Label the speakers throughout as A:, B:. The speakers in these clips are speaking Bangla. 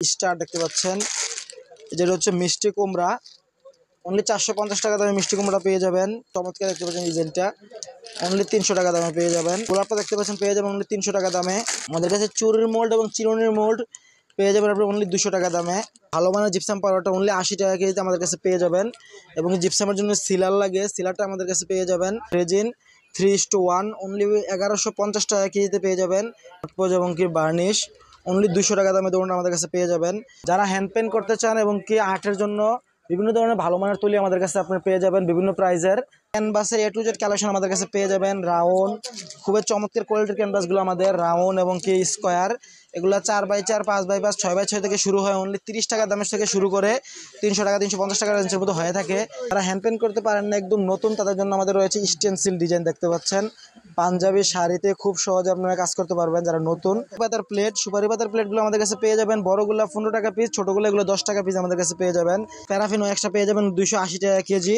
A: স্টার দেখতে পাচ্ছেন, যেটা হচ্ছে মিষ্টি কুমড়া। অনলি 450 টাকা দামে মিষ্টি কুমড়া পেয়ে যাবেন। চমৎকার দেখতে পাচ্ছেন ডিজাইনটা, অনলি 300 টাকা দামে পেয়ে যাবেন। গোলাপটা দেখতে পাচ্ছেন পেয়ে যাবেন অনলি 300 টাকা দামে। আমাদের কাছে চুরির মোল্ড এবং চিরুনির মোল্ড পেয়ে যাবেন আপনি অনলি 200 টাকা দামে। ভালো মানের জিপসাম পাউডারটা অনলি 80 টাকা কেজিতে আমাদের কাছে পেয়ে যাবেন। এবং জিপসামের জন্য সিলার লাগে, সিলারটা আমাদের কাছে পেয়ে যাবেন। রেজিন 3:1 অনলি 1150 টাকা কেজিতে পেয়ে যাবেন। এবং কি বার্নিশ অনলি 200 টাকা দামে দোকানটা আমাদের কাছে পেয়ে যাবেন। যারা হ্যান্ড পেন্ট করতে চান এবং কি আর্টের জন্য বিভিন্ন ধরনের ভালো মানের তুলি আমাদের কাছে আপনি পেয়ে যাবেন বিভিন্ন প্রাইজের। ক্যানভাসের A to Z কালেকশন আমাদের কাছে পেয়ে যাবেন। রাউন্ড খুবই চমৎকার কোয়ালিটির ক্যানভাসগুলো আমাদের, রাউন্ড এবং কি স্কোয়ার, এগুলো 4x4, 5x5, 6x6 থেকে শুরু হয়। অনলি 30 টাকা দামের থেকে শুরু করে 300 টাকা, 350 টাকা রেঞ্জের মতো হয়ে থাকে। যারা হ্যান্ড পেন্ট করতে পারেন না, একদম নতুন, তাদের জন্য আমাদের রয়েছে স্টেনসিল ডিজাইন দেখতে পাচ্ছেন। পাঞ্জাবি শাড়িতে খুব সহজে আপনারা কাজ করতে পারবেন যারা নতুন। পাতার প্লেট, সুপারি পাতার প্লেটগুলো আমাদের কাছে পেয়ে যাবেন। বড়গুলো 15 টাকা পিস, ছোটগুলো এগুলো 10 টাকা পিস আমাদের কাছে পেয়ে যাবেন। প্যারাফিন এক্সট্রা পেয়ে যাবেন 280 টাকা কেজি।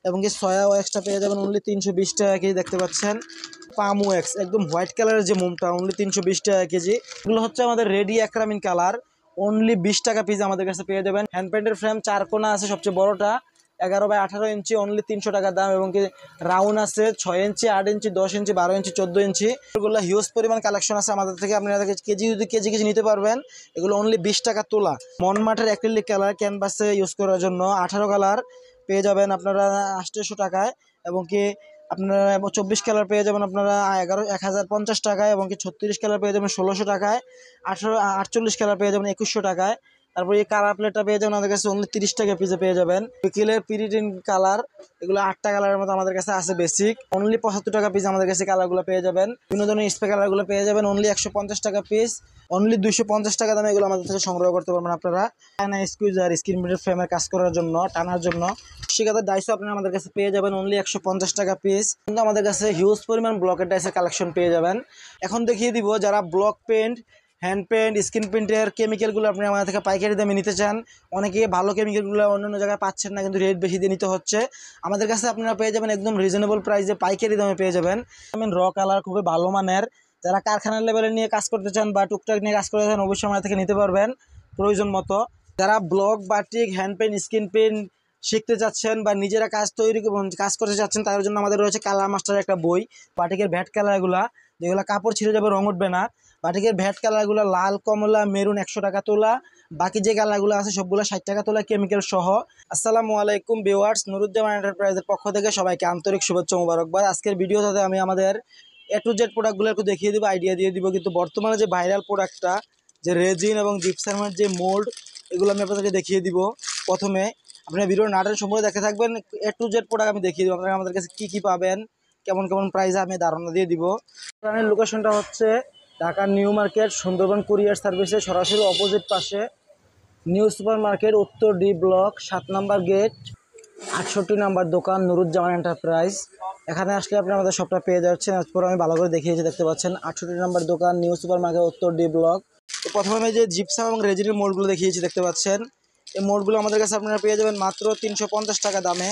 A: এবং কি সয়াও এক্সট্রা পেয়ে যাবেন অনলি 320 টাকা কেজি দেখতে পাচ্ছেন। পাম ওয়াক্স একদম হোয়াইট কালারের যে মোমটা অনলি 320 টাকা কেজি। এগুলো হচ্ছে আমাদের রেডি অ্যাক্রামিন কালার, অনলি 20 টাকা পিস আমাদের কাছে পেয়ে যাবেন। হ্যান্ড পেন্টের ফ্রেম 4 কোণা আছে, সবচেয়ে বড়টা 11x18 ইঞ্চি, অনলি 300 টাকা দাম। এবং কি রাউন্ড আছে 6 ইঞ্চি, 8 ইঞ্চি, 10 ইঞ্চি, 12 ইঞ্চি, 14 ইঞ্চি। এগুলো হিউজ পরিমাণ কালেকশন আছে আমাদের থেকে, আপনারা কেজি যদি কেজি নিতে পারবেন। এগুলো অনলি 20 টাকা তোলা। মনমাটের অ্যাক্রিলিক কালার ক্যানভাসে ইউজ করার জন্য 18 কালার পেয়ে যাবেন আপনারা 800 টাকায়। এবং কি আপনারা 24 কালার পেয়ে যাবেন আপনারা 1050 টাকায়। এবং কি 36 কালার পেয়ে যাবেন 1600 টাকায়। 48 কালার পেয়ে যাবেন 2100 টাকায়। তারপর এই কালার প্লেটটা পেয়ে যাবেন আমাদের কাছে অনলি 30 টাকা পিসে পেয়ে যাবেন। বিকেলের পিরিটিন কালার, এগুলো 8টা কালারের মতো আমাদের কাছে আছে বেসিক, অনলি 75 টাকা পিস আমাদের কাছে কালারগুলো পেয়ে যাবেন। বিভিন্ন ধরনের স্প্রে কালারগুলো পেয়ে যাবেন অনলি 150 টাকা পিস, অনলি 250 টাকা দামে এগুলো আমাদের থেকে সংগ্রহ করতে পারবেন আপনারা। চায়না স্কুইজার স্ক্রিন প্রিন্টের ফ্রেমের কাজ করার জন্য, টানার জন্য শিকাদের ডাইসও আপনারা আমাদের কাছে পেয়ে যাবেন অনলি 150 টাকা পিস। কিন্তু আমাদের কাছে হিউজ পরিমাণ ব্লকের ডাইসের কালেকশন পেয়ে যাবেন। এখন দেখিয়ে দিব যারা block paint, hand paint, screen প্রিন্টের কেমিক্যালগুলো আপনি আমাদের থেকে পাইকারি দামে নিতে চান। অনেকে ভালো কেমিক্যালগুলো অন্যান্য জায়গায় পাচ্ছেন না, কিন্তু রেট বেশি দিয়ে নিতে হচ্ছে। আমাদের কাছে আপনারা পেয়ে যাবেন একদম রিজনেবল প্রাইসে পাইকারি দামে পেয়ে যাবেন। র কালার খুবই ভালো মানের, যারা কারখানার লেভেলে নিয়ে কাজ করতে চান বা টুকটাক নিয়ে কাজ করতে চান অবশ্যই আমাদের থেকে নিতে পারবেন প্রয়োজন মতো। যারা block, batik, hand paint, screen paint শিখতে চাচ্ছেন বা নিজেরা কাজ করতে চাচ্ছেন, তাদের জন্য আমাদের রয়েছে কালার মাস্টারের একটা বই। বাটিকের ভ্যাট কালারগুলা, যেগুলো কাপড় ছিঁড়ে যাবে, রং উঠবে না। বাটিকের ভ্যাট কালারগুলো লাল, কমলা, মেরুন 100 টাকা তোলা। বাকি যে কালারগুলো আছে সবগুলো 60 টাকা তোলা কেমিক্যাল সহ। আসসালামু আলাইকুম ভিউয়ার্স, নুরুজ্জামান এন্টারপ্রাইজের পক্ষ থেকে সবাইকে আন্তরিক শুভেচ্ছা ও মোবারকবাদ। আজকের ভিডিওতে আমি আমাদের A to Z প্রোডাক্টগুলো একটু দেখিয়ে দিব, আইডিয়া দিয়ে দিব। কিন্তু বর্তমানে যে ভাইরাল প্রোডাক্টটা, যে রেজিন এবং জিপসামের যে মোল্ড, এগুলো আমি আপনাদেরকে দেখিয়ে দিব। প্রথমে আপনার ভিডিও নাটের সম্পর্কে দেখে থাকবেন। A to Z প্রোডাক্ট আমি দেখিয়ে দিব আপনারা আমাদের কাছে কী কী পাবেন, কেমন কেমন প্রাইসে আমি ধারণা দিয়ে দিব। লোকেশনটা হচ্ছে Dhaka new market, Sundarban courier সার্ভিসে সরাসরি অপোজিট পাশে, নিউ সুপার মার্কেট, উত্তর ডি ব্লক, 7 নম্বর গেট, 68 নম্বর দোকান, নুরুজ্জামান এন্টারপ্রাইজ। এখানে আসলে আপনি আমাদের সবটা পেয়ে যাচ্ছেন। এরপর আমি ভালো করে দেখিয়েছি, দেখতে পাচ্ছেন 68 নম্বর দোকান, নিউ সুপার মার্কেট, উত্তর ডি ব্লক। তো প্রথমে আমি যে জিপসাম এবং রেজিনের মোল্ডগুলো দেখিয়েছি দেখতে পাচ্ছেন, এই মোল্ডগুলো আমাদের কাছে আপনারা পেয়ে যাবেন মাত্র 350 টাকা দামে।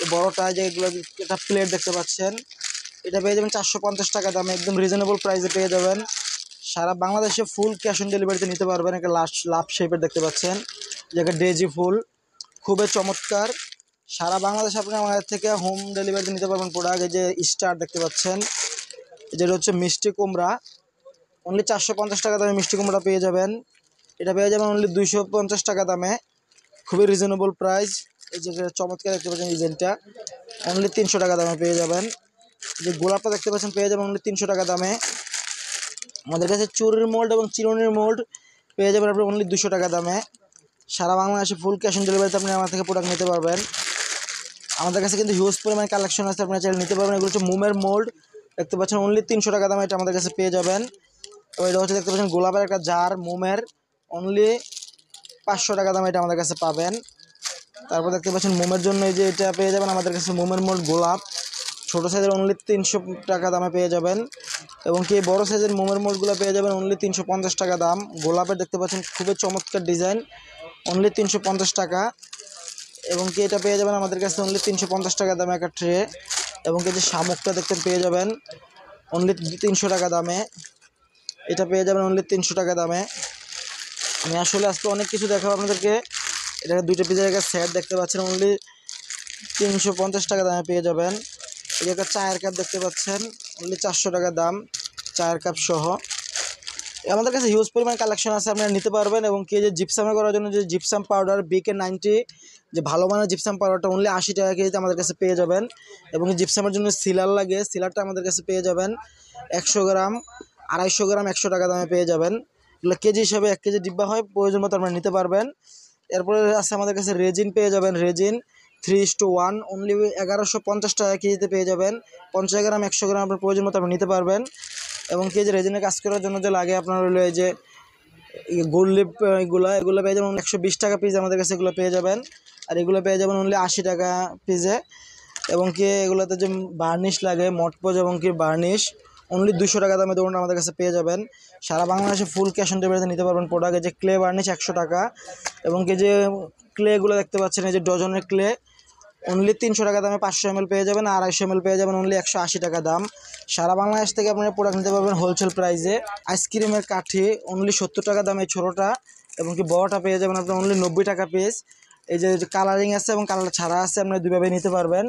A: এই বড়টা যেগুলো একটা প্লেট দেখতে পাচ্ছেন, এটা পেয়ে যাবেন 450 টাকা দামে, একদম রিজনেবল প্রাইসে পেয়ে যাবেন। সারা বাংলাদেশে ফুল ক্যাশ অন ডেলিভারিতে নিতে পারবেন। একটা লাভ শেপের দেখতে পাচ্ছেন, যেটা ডেজি ফুল, খুবই চমৎকার। সারা বাংলাদেশে আপনি আমাদের থেকে হোম ডেলিভারিতে নিতে পারবেন প্রোডাক্ট। এই যে স্টার দেখতে পাচ্ছেন, যেটা হচ্ছে মিষ্টি কুমড়া, অনলি 450 টাকা দামে মিষ্টি কুমড়া পেয়ে যাবেন। এটা পেয়ে যাবেন অনলি 250 টাকা দামে, খুবই রিজনেবল প্রাইস। এই যে চমৎকার দেখতে পাচ্ছেন ডিজাইনটা, অনলি 300 টাকা দামে পেয়ে যাবেন। যে গোলাপটা দেখতে পাচ্ছেন পেয়ে যাবেন অনলি 300 টাকা দামে। আমাদের কাছে চুরির মোল্ড এবং চিরুনির মোল্ড পেয়ে যাবেন আপনি অনলি 200 টাকা দামে। সারা বাংলাদেশে ফুল ক্যাশ অন ডেলিভারিতে আপনি আমার থেকে প্রোডাক্ট নিতে পারবেন। আমাদের কাছে কিন্তু হিউজ পরিমাণ কালেকশন আছে, আপনারা চাইলে নিতে পারবেন। এগুলো হচ্ছে মোমের মোল্ড দেখতে পাচ্ছেন, অনলি 300 টাকা দামে এটা আমাদের কাছে পেয়ে যাবেন। তো এটা হচ্ছে দেখতে পাচ্ছেন গোলাপের একটা জার মোমের, অনলি 500 টাকা দামে এটা আমাদের কাছে পাবেন। তারপর দেখতে পাচ্ছেন মোমের জন্য এই যে এটা পেয়ে যাবেন আমাদের কাছে মোমের মোল্ড গোলাপ, ছোটো সাইজের অনলি 300 টাকা দামে পেয়ে যাবেন। এবং কি বড় সাইজের মোমের মোল্ডগুলো পেয়ে যাবেন অনলি 350 টাকা দাম। গোলাপের দেখতে পাচ্ছেন খুবই চমৎকার ডিজাইন, অনলি 350 টাকা। এবং কি এটা পেয়ে যাবেন আমাদের কাছে অনলি 350 টাকা দামে একটা ট্রে। এবং কি যে শামুকটা দেখতে পেয়ে যাবেন অনলি 300 টাকা দামে, এটা পেয়ে যাবেন অনলি 300 টাকা দামে। আমি আসলে আজকে অনেক কিছু দেখাবো আপনাদেরকে। এটা দুইটা পিজার একটা সেট দেখতে পাচ্ছেন, অনলি 350 টাকা দামে পেয়ে যাবেন। এই একটা চায়ের কাপ দেখতে পাচ্ছেন, অনলি 400 টাকা দাম, চায়ের কাপ সহ। আমাদের কাছে হিউজ পরিমাণ কালেকশন আছে, আপনারা নিতে পারবেন। এবং কি যে জিপসামে করার জন্য যে জিপসাম পাউডার BK90, যে ভালো মানের জিপসাম পাউডারটা অনলি 80 টাকা কেজিতে আমাদের কাছে পেয়ে যাবেন। এবং জিপসামের জন্য সিলার লাগে, সিলারটা আমাদের কাছে পেয়ে যাবেন 100 গ্রাম, 250 গ্রাম 100 টাকা দামে পেয়ে যাবেন। এগুলো কেজি হিসাবে 1 কেজি ডিব্বা হয়, প্রয়োজন মতো আপনারা নিতে পারবেন। এরপরে আছে আমাদের কাছে রেজিন পেয়ে যাবেন, রেজিন 3:1, অনলি 1150 টাকা কেজিতে পেয়ে যাবেন। 50 গ্রাম 100 গ্রাম আপনার প্রয়োজন মতো আপনি নিতে পারবেন। এবং কি যে রেজিনের কাজ করার জন্য যে লাগে আপনার হলো এই যে গোল্ড লিপ, এগুলো পেয়ে যাবেন 120 টাকা পিস আমাদের কাছে, এগুলো পেয়ে যাবেন। আর এগুলো পেয়ে যাবেন অনলি 80 টাকা পিসে। এবং কি এগুলোতে যে বার্নিশ লাগে, মটপোজ এবং কি বার্নিশ, অনলি 200 টাকা দামে দোকানটা আমাদের কাছে পেয়ে যাবেন। সারা বাংলাদেশে ফুল ক্যাশ অন ডেলিভারিতে নিতে পারবেন প্রোডাক্ট। যে ক্লে বার্নিশ 100 টাকা। এবং কি যে ক্লেগুলো দেখতে পাচ্ছেন, এই যে ডজনের ক্লে, অনলি 300 টাকা দামে 500 ml পেয়ে যাবেন, আর 250 ml পেয়ে যাবেন অনলি 180 টাকা দাম। সারা বাংলাদেশ থেকে আপনারা প্রোডাক্ট নিতে পারবেন হোলসেল প্রাইসে। আইসক্রিমের কাঠি অনলি 70 টাকা দামে ছোটোটা, এবং কি বড়টা পেয়ে যাবেন আপনি অনলি 90 টাকা পিস। এই যে কালারিং আছে এবং কালার ছাড়া আছে, আপনারা দুইভাবে নিতে পারবেন।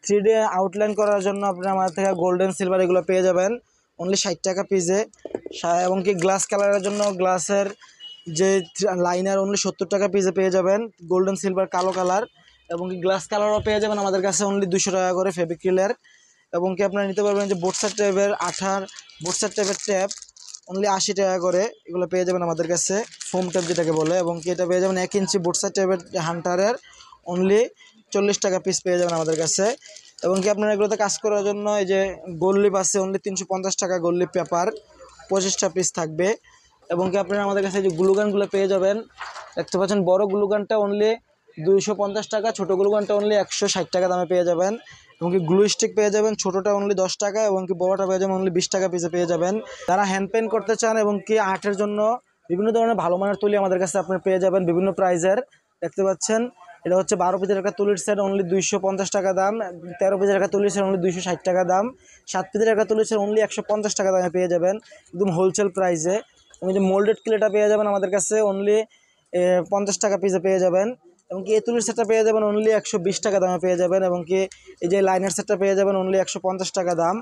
A: 3D আউটলাইন করার জন্য আপনারা আমাদের থেকে গোল্ডেন সিলভার এগুলো পেয়ে যাবেন অনলি 60 টাকা পিসে। এবং কি গ্লাস কালারের জন্য গ্লাসের যে লাইনার অনলি 70 টাকা পিসে পেয়ে যাবেন, গোল্ডেন সিলভার কালো কালার। এবং কি গ্লাস কালারও পেয়ে যাবেন আমাদের কাছে অনলি 200 টাকা করে ফেভিক্রিলের। এবং কি আপনারা নিতে পারবেন যে বোটসার ট্যাপের আঠার, বোটসার ট্যাপের ট্যাপ অনলি 80 টাকা করে, এগুলো পেয়ে যাবেন আমাদের কাছে, ফোম ট্যাপ যেটাকে বলে। এবং কি এটা পেয়ে যাবেন 1 ইঞ্চি বোটসার ট্যাপের হান্টারের অনলি 40 টাকা পিস পেয়ে যাবেন আমাদের কাছে। এবং কি আপনারা এগুলোতে কাজ করার জন্য এই যে গোল্ড লিপ আছে অনলি 350 টাকা, গোল্ড লিপ পেপার 25টা পিস থাকবে। এবং কি আপনারা আমাদের কাছে যে গ্লুগানগুলো পেয়ে যাবেন, দেখতে পাচ্ছেন বড় গ্লুগানটা অনলি 250 টাকা, ছোটো গ্লুগানটা অনলি 160 টাকা দামে পেয়ে যাবেন। এবং কি গ্লু স্টিক পেয়ে যাবেন, ছোটোটা অনলি 10 টাকা, এবং কি বড়টা পেয়ে যাবেন অনলি 20 টাকা পিসে পেয়ে যাবেন। যারা হ্যান্ড পেন্ট করতে চান এবং কি আর্টের জন্য বিভিন্ন ধরনের ভালো মানের তুলি আমাদের কাছে আপনি পেয়ে যাবেন বিভিন্ন প্রাইজের। দেখতে পাচ্ছেন এটা হচ্ছে 12 পিসের একটা তুলির সেট, অনলি 250 টাকা দাম। 13 পিসের একটা তুলির সেট অনলি 260 টাকা দাম। 7 পিসের একটা তুলির সেট অনলি 150 টাকা দামে পেয়ে যাবেন, একদম হোলসেল প্রাইসে। এবং যে মোল্ডেড ক্লেটা পেয়ে যাবেন আমাদের কাছে অনলি 50 টাকা পিসে পেয়ে যাবেন। এবং কি এই তুলির সেটটা পেয়ে যাবেন অনলি 120 টাকা দামে পেয়ে যাবেন। এবং কি এই যে লাইনার সেটটা পেয়ে যাবেন অনলি 150 টাকা দাম।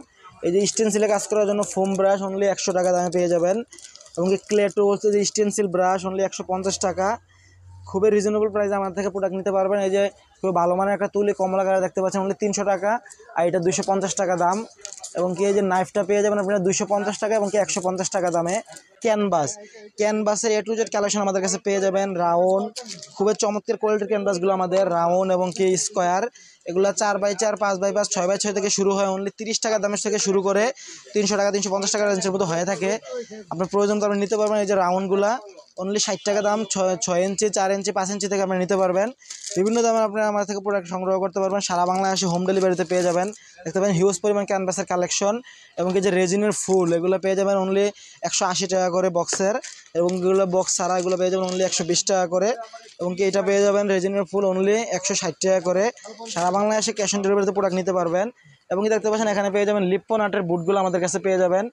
A: এই যে স্টেনসিলে কাজ করার জন্য ফোম ব্রাশ অনলি 100 টাকা দামে পেয়ে যাবেন। এবং কি ক্লে টুলস, যে স্টেনসিল ব্রাশ অনলি 150 টাকা। খুবই রিজনেবল প্রাইসে আমাদের থেকে প্রোডাক্ট নিতে পারবেন। এই যে খুবই ভালো মানের একটা তুলি কমলা কালার দেখতে পাচ্ছেন অনলি 300 টাকা, আর এটা 250 টাকা দাম। এবং কি এই যে নাইফটা পেয়ে যাবেন আপনারা 250 টাকা এবং কি 150 টাকা দামে। ক্যানভাসের A to Z কালেকশন আমাদের কাছে পেয়ে যাবেন। রাউন্ড, খুবই চমৎকার কোয়ালিটির ক্যানভাসগুলো আমাদের, রাউন্ড এবং কি স্কোয়ার, এগুলো 4x4, 5x5, 6x6 থেকে শুরু হয়, অনলি 30 টাকা দামের থেকে শুরু করে 300 টাকা 350 টাকা রেঞ্জের মতো হয়ে থাকে। আপনার প্রয়োজন তো আপনি নিতে পারবেন। এই যে রাউন্ডগুলা অনলি 60 টাকা দাম, 6 ইঞ্চি, 4 ইঞ্চি, 5 ইঞ্চি থেকে আপনি নিতে পারবেন। বিভিন্ন দামে আপনারা আমার থেকে প্রোডাক্ট সংগ্রহ করতে পারবেন। সারা বাংলাদেশে হোম ডেলিভারিতে পেয়ে যাবেন। দেখতে পাবেন হিউজ পরিমাণ ক্যানভাসের কালেকশন। এবং এই যে রেজিনের ফুল, এগুলো পেয়ে যাবেন অনলি 180 টাকা করে বক্সের। এবং এগুলো বক্স ছাড়া এগুলো পেয়ে যাবেন অনলি 120 টাকা করে। এবং কি এটা পেয়ে যাবেন রেজিনের ফুল অনলি 160 টাকা করে। সারা বাংলাদেশে ক্যাশ অন ডেলিভারিতে প্রোডাক্ট নিতে পারবেন। এবং কি দেখতে পাচ্ছেন এখানে পেয়ে যাবেন লিপ্পন আর্টের বুটগুলো আমাদের কাছে পেয়ে যাবেন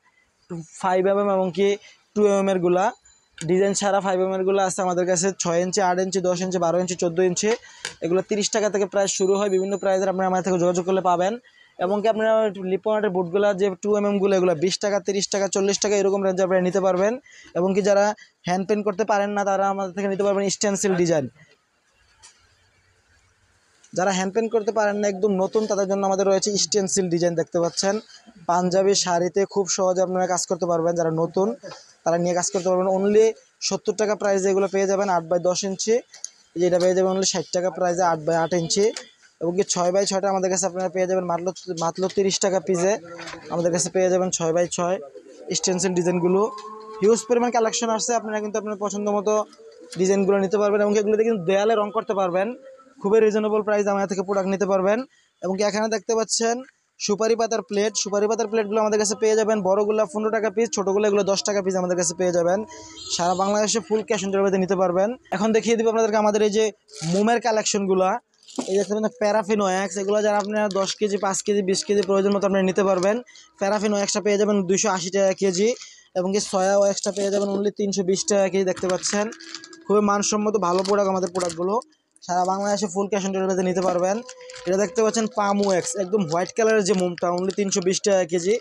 A: 5mm এবং কি 2mm এর গুলা, ডিজাইন ছাড়া 5mm এর গুলো আছে আমাদের কাছে 6 ইঞ্চি, 8 ইঞ্চি, 10 ইঞ্চি, 12 ইঞ্চি, 14 ইঞ্চি। এগুলো 30 টাকা থেকে প্রাইস শুরু হয়, বিভিন্ন প্রাইসের আপনারা আমার থেকে যোগাযোগ করলে পাবেন। এবং কি আপনারা লিপ্পন আর্টের বুটগুলো যে 2mm গুলো, এগুলো 20 টাকা, 30 টাকা, 40 টাকা এরকম রেঞ্জে আপনারা নিতে পারবেন। এবং কি যারা হ্যান্ড পেন্ট করতে পারেন না তারা আমাদের থেকে নিতে পারবেন স্টেনসিল ডিজাইন। যারা হ্যান্ড পেন্ট করতে পারেন না একদম নতুন, তাদের জন্য আমাদের রয়েছে স্টেনসিল ডিজাইন। দেখতে পাচ্ছেন পাঞ্জাবি শাড়িতে খুব সহজে আপনারা কাজ করতে পারবেন, যারা নতুন তারা নিয়ে কাজ করতে পারবেন। অনলি 70 টাকা প্রাইসে এগুলো পেয়ে যাবেন 8x10 ইঞ্চি, যেটা পেয়ে যাবেন অনলি 60 টাকা প্রাইসে 8x8 ইঞ্চি। এবং কি 6x6টা আমাদের কাছে আপনারা পেয়ে যাবেন মাত্র 30 টাকা পিসে আমাদের কাছে পেয়ে যাবেন 6x6 স্টেনসিল ডিজাইনগুলো। হিউজ পরিমাণ কালেকশন আসছে, আপনারা কিন্তু আপনার পছন্দ মতো ডিজাইনগুলো নিতে পারবেন। এবং এগুলোতে কিন্তু দেয়ালে রং করতে পারবেন, খুবই রিজনেবল প্রাইস আমাদের থেকে প্রোডাক্ট নিতে পারবেন। এবং কি এখানে দেখতে পাচ্ছেন সুপারি পাতার প্লেট, সুপারি পাতার প্লেটগুলো আমাদের কাছে পেয়ে যাবেন বড়গুলো 15 টাকা পিস, ছোটোগুলো এগুলো 10 টাকা পিস আমাদের কাছে পেয়ে যাবেন। সারা বাংলাদেশে ফুল ক্যাশ অন ডেলিভারিতে নিতে পারবেন। এখন দেখিয়ে দিব আপনাদেরকে আমাদের এই যে মোমের কালেকশনগুলো। এই দেখতে পাচ্ছেন প্যারাফিন ওয়্যাক্স, এগুলো যারা আপনারা 10 কেজি, 5 কেজি, 20 কেজি প্রয়োজন মতো আপনারা নিতে পারবেন। প্যারাফিন ওয়্যাক্সটা পেয়ে যাবেন 280 টাকা কেজি। এবং কি সয়া ওয়্যাক্সটা পেয়ে যাবেন অনলি 320 টাকা কেজি দেখতে পাচ্ছেন। খুবই মানসম্মত ভালো প্রোডাক্ট আমাদের প্রোডাক্টগুলো, সারা বাংলাদেশে ফুল ক্যাশ অন ডেলিভারিতে নিতে পারবেন। এটা দেখতে পাচ্ছেন পাম ওয়্যাক্স, একদম হোয়াইট কালারের যে মোমটা অনলি 320 টাকা কেজি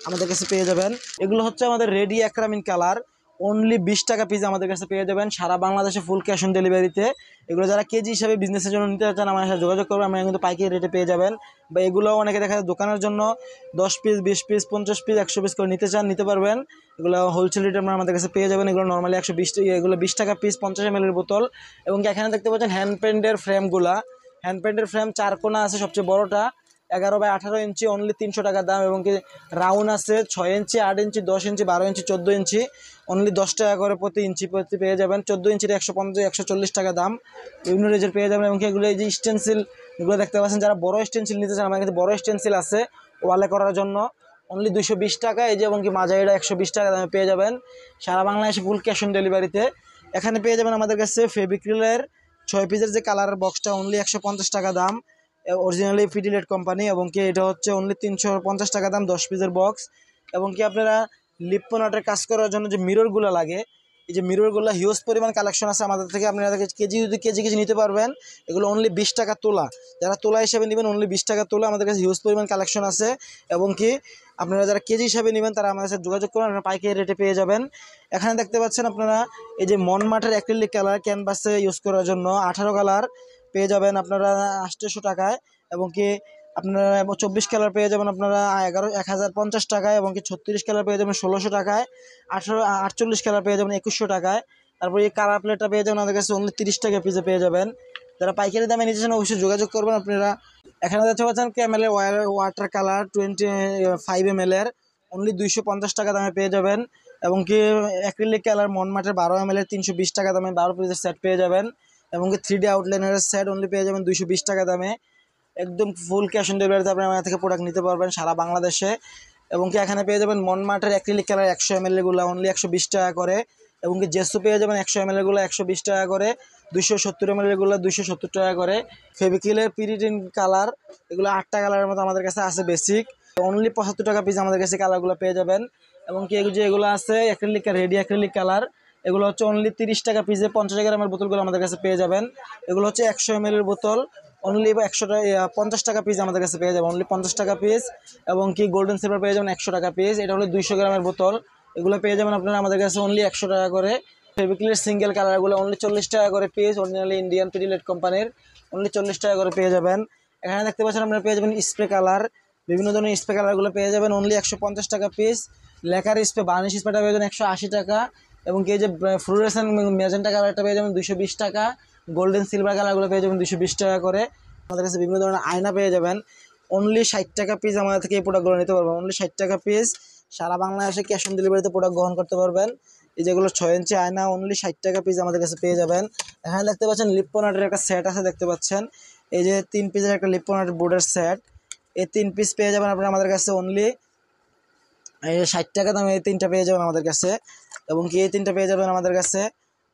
A: আমাদের কাছে পেয়ে যাবেন। এগুলো হচ্ছে আমাদের রেডি অ্যাক্রামিন কালার, অনলি 20 টাকা পিস আমাদের কাছে পেয়ে যাবেন সারা বাংলাদেশে ফুল ক্যাশ অন ডেলিভারিতে। এগুলো যারা কেজি হিসাবে বিজনেসের জন্য নিতে চান আমার সাথে যোগাযোগ করবেন, আমরা কিন্তু পাইকারি রেটে পেয়ে যাবেন। বা এগুলো অনেকে দেখা যায় দোকানের জন্য 10 পিস 20 পিস 50 পিস 100 পিস করে নিতে চান, নিতে পারবেন। এগুলো হোলসেল রেটে আমরা আমাদের কাছে পেয়ে যাবেন। এগুলো নর্মালি 120 এগুলো 20 টাকা পিস 50 ml এর বোতল। এবং এখানে দেখতে পাচ্ছেন হ্যান্ড পেন্টের ফ্রেমগুলা, হ্যান্ড পেন্টের ফ্রেম 4 কোণা আছে, সবচেয়ে বড়টা 11 বাই 18 ইঞ্চি অনলি 300 টাকা দাম। এবং কি রাউন্ড আছে 6 ইঞ্চি 8 ইঞ্চি 10 ইঞ্চি 12 ইঞ্চি 14 ইঞ্চি অনলি 10 টাকা করে প্রতি ইঞ্চি প্রতি পেয়ে যাবেন। 14 ইঞ্চির 150 140 টাকা দাম, বিভিন্ন রেঞ্জের পেয়ে যাবেন। এবং কি এগুলো এই যে স্টেনসিল এগুলো দেখতে পাচ্ছেন, যারা বড় স্টেনসিল নিতে চান আমার কাছে বড় স্টেনসিল আছে ওয়ালে করার জন্য অনলি 220 টাকা। এই যে এবং কি মাঝারিটা 120 টাকা দামে পেয়ে যাবেন সারা বাংলাদেশে ফুল ক্যাশ অন ডেলিভারিতে। এখানে পেয়ে যাবেন আমাদের কাছে ফেভিক্রিলের 6 পিসের যে কালারের বক্সটা অনলি 150 টাকা দাম, অরিজিনালি ফিডিলেট কোম্পানি। এবং কি এটা হচ্ছে অনলি 350 টাকা দাম 10 পিসের বক্স। এবং কি আপনারা লিপ্পন আর্টের কাজ করার জন্য যে মিররগুলো লাগে, এই যে মিররগুলো হিউজ পরিমাণ কালেকশন আছে আমাদের থেকে, আপনারা কেজি যদি কেজি নিতে পারবেন। এগুলো অনলি 20 টাকা তোলা, যারা তোলা হিসাবে নেবেন অনলি 20 টাকা তোলা, আমাদের কাছে হিউজ পরিমাণ কালেকশন আছে। এবং কি আপনারা যারা কেজি হিসাবে নেবেন তারা আমাদের সাথে যোগাযোগ করুন, আপনারা পাইকারি রেটে পেয়ে যাবেন। এখানে দেখতে পাচ্ছেন আপনারা এই যে মনমার্টের অ্যাক্রিলিক কালার ক্যানভাসে ইউজ করার জন্য 18 কালার পেয়ে যাবেন আপনারা 800 টাকায়। এবং কি আপনারা 24 কালার পেয়ে যাবেন আপনারা 1050 টাকায়। এবং কি 36 কালার পেয়ে যাবেন 1600 টাকায়। 48 কালার পেয়ে যাবেন 2100 টাকায়। তারপরে এই কালার প্লেটটা পেয়ে যাবেন আমাদের কাছে অনলি 30 টাকা পিসে পেয়ে যাবেন। যারা পাইকারি দামে নিচ্ছেন অবশ্যই যোগাযোগ করবেন আপনারা। এখানে দেখতে পাচ্ছেন ক্যামেলের ওয়াটার কালার 25 ml এর অনলি 250 টাকা দামে পেয়ে যাবেন। এবং কি অ্যাক্রিলিক কালার মনমার্টের 12 ml এর 320 টাকা দামে 12 পিসের সেট পেয়ে যাবেন। এবং কি 3D আউটলাইনারের সেট অনলি পেয়ে যাবেন 220 টাকা দামে। একদম ফুল ক্যাশ অন ডেলিভারিতে আপনি আমার থেকে প্রোডাক্ট নিতে পারবেন সারা বাংলাদেশে। এবং কি এখানে পেয়ে যাবেন মনমার্টের অ্যাক্রিলিক কালার 100 ml এগুলো অনলি 120 টাকা করে। এবং কি জেসু পেয়ে যাবেন 100 ml এগুলো 120 টাকা করে। 270 ml এগুলো 270 টাকা করে। ফেভিক্রিলের পিরিটিন কালার এগুলো 8টা কালারের মতো আমাদের কাছে আছে বেসিক, অনলি 75 টাকা পিস আমাদের কাছে কালারগুলো পেয়ে যাবেন। এবং কি এগুলো আছে অ্যাক্রিলিক রেডি অ্যাক্রিলিক কালার, এগুলো হচ্ছে অনলি 30 টাকা পিসে 50 গ্রামের বোতলগুলো আমাদের কাছে পেয়ে যাবেন। এগুলো হচ্ছে 100 ml এর বোতল অনলি 100 টাকা 50 টাকা পিস আমাদের কাছে পেয়ে যাবেন, অনলি 50 টাকা পিস। এবং কি গোল্ডেন সিলভার পেয়ে যাবেন 100 টাকা পিস, এটা হলো 200 গ্রামের বোতল, এগুলো পেয়ে যাবেন আপনারা আমাদের কাছে অনলি 100 টাকা করে। ফেভিক্রিলের সিঙ্গেল কালারগুলো অনলি 40 টাকা করে পিস, অরিজিনালি ইন্ডিয়ান পিডিলেট কোম্পানির অনলি 40 টাকা করে পেয়ে যাবেন। এখানে দেখতে পাচ্ছেন আপনারা পেয়ে যাবেন স্প্রে কালার, বিভিন্ন ধরনের স্প্রে কালারগুলো পেয়ে যাবেন অনলি 150 টাকা পিস। লেকার স্প্রে বার্নিশ স্প্রেটা পেয়ে যাবেন 180 টাকা। এবং কি যে ফ্লুরেসেন্ট ম্যাজেন্টা কালারটা পেয়ে যাবেন 220 টাকা। গোল্ডেন সিলভার কালারগুলো পেয়ে যাবেন 220 টাকা করে। আমাদের কাছে বিভিন্ন ধরনের আয়না পেয়ে যাবেন অনলি 60 টাকা পিস, আমাদের থেকে এই প্রোডাক্টগুলো নিতে পারবেন অনলি 60 টাকা পিস। সারা বাংলাদেশে ক্যাশ অন ডেলিভারিতে প্রোডাক্ট গ্রহণ করতে পারবেন। এই যেগুলো 6 ইঞ্চি আয়না অনলি 60 টাকা পিস আমাদের কাছে পেয়ে যাবেন। এখানে দেখতে পাচ্ছেন লিপ্পন আর্টের একটা সেট আছে, দেখতে পাচ্ছেন এই যে 3 পিসের একটা লিপ্পন আর্ট বোর্ডের সেট, এই 3 পিস পেয়ে যাবেন আপনারা আমাদের কাছে অনলি 60 টাকা দামে। এই 3টা পেয়ে যাবেন আমাদের কাছে। এবং কি এই 3টা পেয়ে যাবেন আমাদের কাছে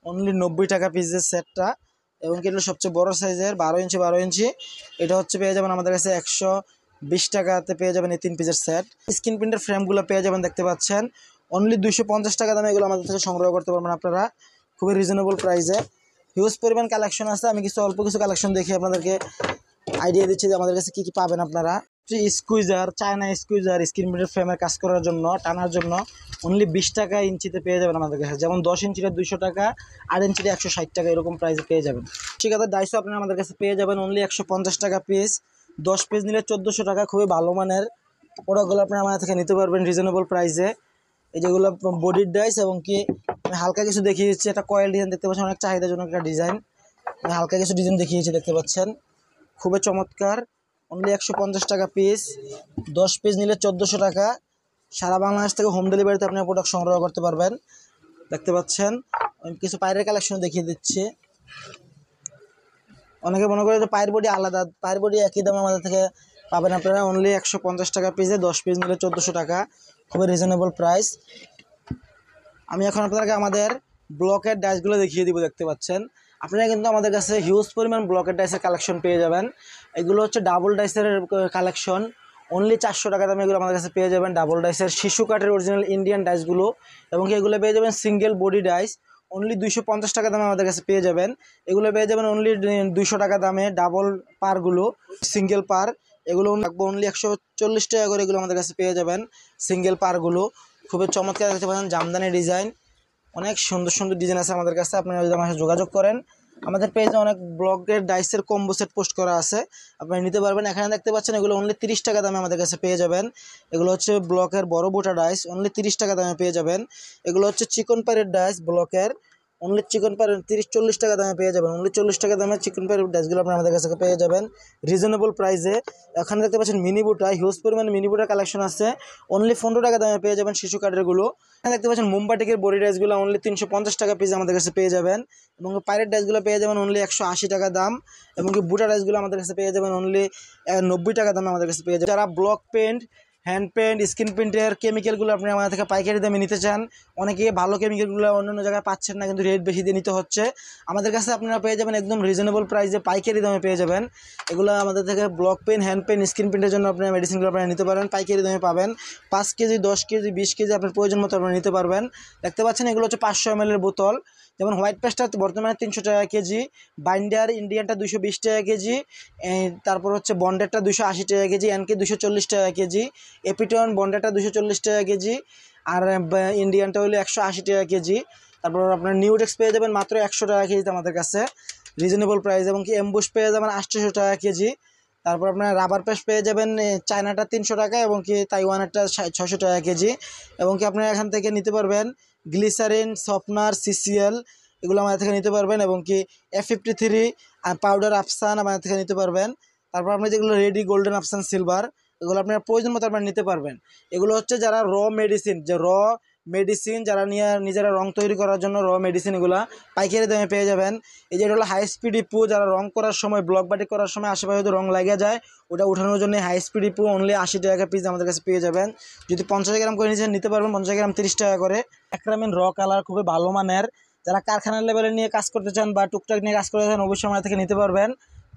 A: অনলি 90 টাকা পিসের সেটটা। এবং কি এটা সবচেয়ে বড় সাইজের 12 ইঞ্চি 12 ইঞ্চি, এটা হচ্ছে পেয়ে যাবেন আমাদের কাছে 120 টাকাতে পেয়ে যাবেন এই 3 পিসের সেট। স্ক্রিন প্রিন্টের ফ্রেমগুলো পেয়ে যাবেন, দেখতে পাচ্ছেন অনলি 250 টাকা দামে এগুলো আমাদের থেকে সংগ্রহ করতে পারবেন আপনারা খুবই রিজনেবল প্রাইসে। হিউজ পরিমাণ কালেকশন আছে, আমি অল্প কিছু কালেকশন দেখে আপনাদেরকে আইডিয়া দিচ্ছি যে আমাদের কাছে কী কী পাবেন আপনারা। স্কুইজার, চায়না স্কুইজার স্ক্রিন প্রিন্টের ফ্রেমের কাজ করার জন্য টানার জন্য অনলি 20 টাকা ইঞ্চিতে পেয়ে যাবেন আমাদের কাছে, যেমন 10 ইঞ্চিটা 200 টাকা, 8 ইঞ্চিটা 160 টাকা, এরকম প্রাইসে পেয়ে যাবেন। ঠিক আছে, ডাইসও আপনারা আমাদের কাছে পেয়ে যাবেন অনলি 150 টাকা পিস, 10 পিস নিলে 1400 টাকা। খুবই ভালো মানের প্রোডাক্টগুলো আপনারা আমাদের থেকে নিতে পারবেন রিজনেবল প্রাইসে। এই যেগুলো বডির ডাইস। এবং কি আমি হালকা কিছু দেখিয়ে দিচ্ছি, একটা কয়েল ডিজাইন দেখতে পাচ্ছেন, অনেক চাহিদাজনক একটা ডিজাইন। আমি হালকা কিছু ডিজাইন দেখিয়েছি, দেখতে পাচ্ছেন খুবই চমৎকার, অনলি 150 টাকা পিস, 10 পিস নিলে 1400 টাকা। সারা বাংলাদেশ থেকে হোম ডেলিভারিতে আপনি প্রোডাক্ট সংগ্রহ করতে পারবেন। দেখতে পাচ্ছেন আমি কিছু পায়ের কালেকশন দেখিয়ে দিচ্ছি। অনেকে মনে করে যে পায়ের বডি আলাদা, পায়ের বডি একই দামে আমাদের থেকে পাবেন আপনারা অনলি 150 টাকা পিসে, 10 পিস নিলে 1400 টাকা, খুবই রিজনেবল প্রাইস। আমি এখন আপনাদেরকে আমাদের ব্লকের ডাইসগুলো দেখিয়ে দিব। দেখতে পাচ্ছেন আপনারা কিন্তু আমাদের কাছে হিউজ পরিমাণ ব্লকের ডাইসের কালেকশন পেয়ে যাবেন। এগুলো হচ্ছে ডাবল ডাইসের কালেকশন, অনলি 400 টাকা দামে এগুলো আমাদের কাছে পেয়ে যাবেন। ডাবল ডাইসের শিশু কাঠের অরিজিনাল ইন্ডিয়ান ডাইসগুলো, এবং এগুলো পেয়ে যাবেন সিঙ্গেল বডি ডাইস অনলি 250 টাকা দামে আমাদের কাছে পেয়ে যাবেন। এগুলো পেয়ে যাবেন অনলি 200 টাকা দামে। ডাবল পারগুলো, সিঙ্গেল পার, এগুলো রাখবো অনলি 140 টাকা করে। এগুলো আমাদের কাছে পেয়ে যাবেন সিঙ্গেল পারগুলো, খুবই চমৎকার দেখতে পাচ্ছেন, জামদানি ডিজাইন, অনেক সুন্দর সুন্দর ডিজাইন আছে আমাদের কাছে। আপনারা যদি আমার সাথে যোগাযোগ করেন, আমাদের পেজে অনেক ব্লকের ডাইসের কম্বো সেট পোস্ট করা আছে, আপনারা নিতে পারবেন। এখানে দেখতে পাচ্ছেন এগুলো অনলি 30 টাকা দামে আমাদের কাছে পেয়ে যাবেন। এগুলো হচ্ছে ব্লকের বড় বোটা ডাইস, অনলি 30 টাকা দামে পেয়ে যাবেন। এগুলো হচ্ছে চিকন পাইরের ডাইস ব্লকের, অনলি চিকন পাইর 30-40 টাকা দামে পেয়ে যাবেন। অনলি 40 টাকা দামে চিকন পাইরের ডাইসগুলো আপনারা আমাদের কাছে পেয়ে যাবেন রিজনেবল প্রাইসে। এখানে দেখতে পাচ্ছেন মিনি বুটা, হিউজ পরিমাণে মিনি বুটার কালেকশন আছে, অনলি 15 টাকা দামে পেয়ে যাবেন শিশু কাঠেরগুলো। এখানে দেখতে পাচ্ছেন মোমবাটিকের বডি ডাইসগুলো অনলি 350 টাকা পিস আমাদের কাছে পেয়ে যাবেন, এবং পাইরের ডাইসগুলো পেয়ে যাবেন অনলি 180 টাকা দাম, এবং বুটা ডাইসগুলো আমাদের কাছে পেয়ে যাবেন অনলি 90 টাকা দামে আমাদের কাছে পেয়ে যাবেন। যারা block paint, hand paint, screen প্রিন্টের কেমিক্যালগুলো আপনি আমাদের থেকে পাইকারি দামে নিতে চান, অনেকে ভালো কেমিক্যালগুলো অন্য জায়গায় পাচ্ছেন না, কিন্তু রেট বেশি দিয়ে নিতে হচ্ছে, আমাদের কাছে আপনারা পেয়ে যাবেন একদম রিজনেবল প্রাইসে পাইকারি দামে পেয়ে যাবেন। এগুলো আমাদের থেকে block paint, hand paint, screen প্রিন্টের জন্য আপনার মেডিসিনগুলো আপনারা নিতে পারেন, পাইকারি দামে পাবেন। 5 কেজি, 10 কেজি, 20 কেজি আপনার প্রয়োজন মতো আপনারা নিতে পারবেন। দেখতে পাচ্ছেন এগুলো হচ্ছে 500 ml এর বোতল, যেমন হোয়াইট পেস্টটা বর্তমানে 300 টাকা কেজি, বাইন্ডার ইন্ডিয়ানটা 220 টাকা কেজি, তারপর হচ্ছে বন্ডেরটা 280 টাকা কেজি, এনকে 240 টাকা কেজি, এপিটন বন্ডেরটা 240 টাকা কেজি, আর ইন্ডিয়ানটা হলো 180 টাকা কেজি। তারপর আপনার নিউডেক্স পেয়ে যাবেন মাত্র 100 টাকা কেজিতে আমাদের কাছে রিজনেবল প্রাইস, এবং কি এমবুশ পেয়ে যাবেন 800 টাকা কেজি। তারপর আপনার রাবার পেস্ট পেয়ে যাবেন চায়নাটা 300 টাকা, এবং কি তাইওয়ানেরটা 600 টাকা কেজি, এবং কি আপনারা এখান থেকে নিতে পারবেন গ্লিসারিন, সফটনার, সিসিএল, এগুলো আমাদের থেকে নিতে পারবেন, এবং কি F53 আর পাউডার আফসান আমাদের থেকে নিতে পারবেন। তারপর আপনি যেগুলো রেডি গোল্ডেন আফসান সিলভার, এগুলো আপনার প্রয়োজন মতো আপনারা নিতে পারবেন। এগুলো হচ্ছে যারা মেডিসিন যারা নিজেরা রং তৈরি করার জন্য মেডিসিন, এগুলো পাইকারি দামে পেয়ে যাবেন। এই যে এটা হলো হাই স্পিড ইপু, যারা রং করার সময়, ব্লক বাটিক করার সময় আশেপাশে যদি রং লেগে যায়, ওটা উঠানোর জন্য হাই স্পিড ইপু অনলি 80 টাকা পিস আমাদের কাছে পেয়ে যাবেন। যদি 50 গ্রাম করে নিতে পারবেন, 50 গ্রাম 30 টাকা করে। অ্যাক্রামিন র কালার খুবই ভালো মানের, যারা কারখানার লেভেলে নিয়ে কাজ করতে চান বা টুকটাক নিয়ে কাজ করতে চান, অবশ্যই আমাদের থেকে নিতে পারবেন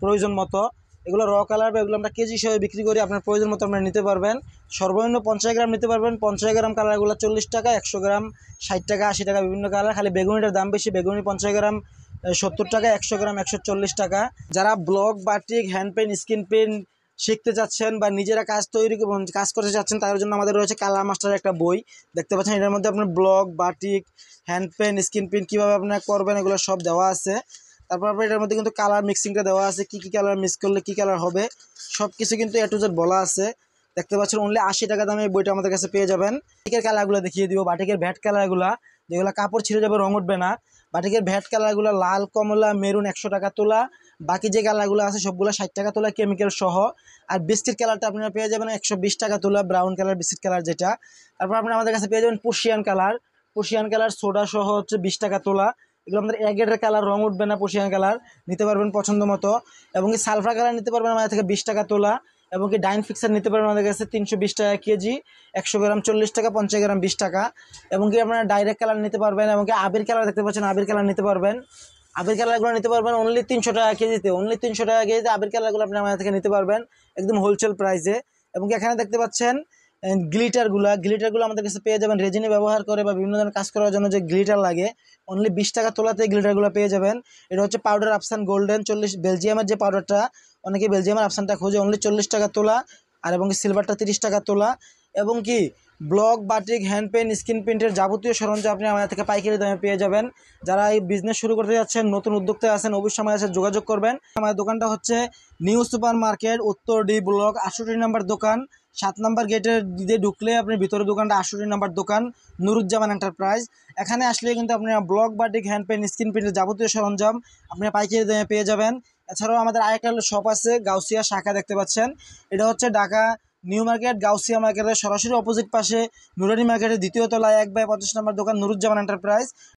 A: প্রয়োজন মতো। এগুলো র কালার বা এগুলো আমরা কেজি হিসেবে বিক্রি করি, আপনার প্রয়োজন মতো আপনারা নিতে পারবেন। সর্বনিম্ন 50 গ্রাম নিতে পারবেন। 50 গ্রাম কালারগুলো 40 টাকা, 100 গ্রাম 60 টাকা, 80 টাকা, বিভিন্ন কালার। খালি বেগুনিটার দাম বেশি, বেগুনি 50 গ্রাম 70 টাকা, 100 গ্রাম 140 টাকা। যারা block, batik, hand paint, screen paint শিখতে চাচ্ছেন বা নিজেরা কাজ করতে চাচ্ছেন, তাদের জন্য আমাদের রয়েছে কালার মাস্টার একটা বই, দেখতে পাচ্ছেন। এটার মধ্যে আপনার block, batik, hand paint, screen print কীভাবে আপনারা করবেন, এগুলো সব দেওয়া আছে। তারপর আপনার এটার মধ্যে কিন্তু কালার মিক্সিংটা দেওয়া আছে, কী কী কালার মিক্স করলে কী কালার হবে, সব কিছু কিন্তু A to Z বলা আছে। দেখতে পাচ্ছেন অনলি 80 টাকা দামে এই বইটা আমাদের কাছে পেয়ে যাবেন। বাটিকের কালারগুলো দেখিয়ে দিব, বাটিকের ভ্যাট কালারগুলো, যেগুলো কাপড় ছিঁড়ে যাবে, রং উঠবে না। বাটিকের ভ্যাট কালারগুলো লাল, কমলা, মেরুন 100 টাকা তোলা, বাকি যে কালারগুলো আছে সবগুলো 60 টাকা তোলা কেমিক্যাল সহ। আর বিস্কিট কালারটা আপনারা পেয়ে যাবেন 120 টাকা তোলা, ব্রাউন কালার বিস্কিট কালার যেটা। তারপর আপনারা আমাদের কাছে পেয়ে যাবেন পুশিয়ান কালার সোডা সহ হচ্ছে 20 টাকা তোলা। এগুলো আমাদের এগেটের কালার, রং উঠবে না, পুশিয়ান কালার নিতে পারবেন পছন্দ মতো। এবং কি সালফার কালার নিতে পারবেন আমাদের থেকে 20 টাকা তোলা, এবং কি ডাইন ফিক্সার নিতে পারবেন আমাদের কাছে 320 টাকা কেজি, 100 গ্রাম 40 টাকা, 50 গ্রাম 20 টাকা। এবং কি আপনারা ডাইরেক্ট কালার নিতে পারবেন, এবং কি আবির কালার দেখতে পাচ্ছেন, আবির কালার নিতে পারবেন। আবির কালারগুলো নিতে পারবেন অনলি 300 টাকা কেজিতে, আবির কালারগুলো আপনি আমাদের থেকে নিতে পারবেন একদম হোলসেল প্রাইসে। এবং কি এখানে দেখতে পাচ্ছেন গ্লিটারগুলো আমাদের কাছে পেয়ে যাবেন, রেজিনে ব্যবহার করে বা বিভিন্ন ধরনের কাজ করার জন্য যে গ্লিটার লাগে, অনলি 20 টাকা তোলাতে গ্লিটারগুলো পেয়ে যাবেন। এটা হচ্ছে পাউডার আফসান গোল্ডেন 40, বেলজিয়ামের যে পাউডারটা, অনেকে বেলজিয়ামের আফসানটা খোঁজে, অনলি 40 টাকা তোলা। আর এবং কি সিলভারটা 30 টাকা তোলা। এবং কি block, batik, hand paint, screen প্রিন্টের যাবতীয় সরঞ্জাম আপনি আমাদের থেকে পাইকারি দামে পেয়ে যাবেন। যারা এই বিজনেস শুরু করতে যাচ্ছেন, নতুন উদ্যোক্তা আছেন, অবশ্যই আমাদের সাথে যোগাযোগ করবেন। আমাদের দোকানটা হচ্ছে নিউ সুপার মার্কেট, উত্তর ডি ব্লক, 68 নম্বর দোকান, 7 নম্বর গেটের দিকে ঢুকলে আপনি ভিতরে দোকানটা 68 নম্বর দোকান, নুরুজ্জামান এন্টারপ্রাইজ। এখানে আসলে কিন্তু আপনি block, batik, hand paint, screen প্রিন্টের যাবতীয় সরঞ্জাম আপনি পাইকারি দামে পেয়ে যাবেন। এছাড়াও আমাদের আরেকটা শপ আছে, গাউসিয়া শাখা দেখতে পাচ্ছেন। এটা হচ্ছে ঢাকা নিউ মার্কেট গাউসিয়া মার্কেটের সরাসরি অপোজিট পাশে নুরানি মার্কেটের দ্বিতীয় তলায় 1/50 নম্বর দোকান, নুরুজ্জামান এন্টারপ্রাইজ।